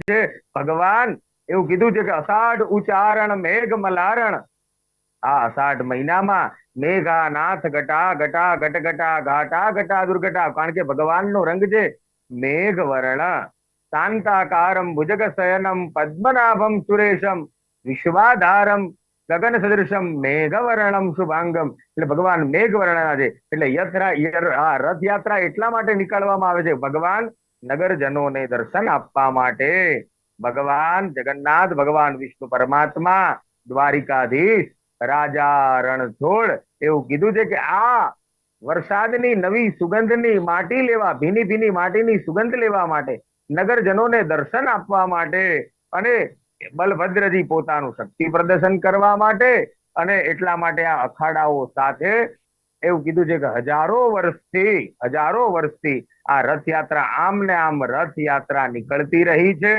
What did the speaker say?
છે ભગવાન એવું કીધું છે કે અષાઢ ઉચ્ચારણ મેઘ મલારણ, આ અષાઢ મહિનામાં મેઘા નાથ ઘટા ઘટા ઘટ ઘટા ઘાટા ઘટા દુર્ઘટા, કારણ કે ભગવાનનો રંગ છે મેઘ વર્ણ. શાંતાકારમ ભુજગ શયનમ પદ્મનાભમ સુરેશમ વિશ્વાધારમ ગગન સદૃશમ મેઘવર્ણમ શુભાંગમ. એટલે ભગવાન મેઘવર્ણના છે. એટલે રથયાત્રા એટલા માટે નીકળવામાં આવે છે ભગવાન નગરજનોને દર્શન આપવા માટે. ભગવાન જગન્નાથ, ભગવાન વિષ્ણુ પરમાત્મા, દ્વારિકાધીશ, રાજા રણછોડ એવું કીધું છે કે આ વરસાદની નવી સુગંધની માટી લેવા, ભીની ભીની માટીની સુગંધ લેવા માટે, નગરજનોને દર્શન આપવા માટે, અને બલભદ્રજી પોતાનું શક્તિ પ્રદર્શન કરવા માટે, અને એટલા માટે આ અખાડાઓ સાથે એવું કીધું છે કે હજારો વર્ષથી આ રથયાત્રા આમ ને આમ રથયાત્રા નીકળતી રહી છે.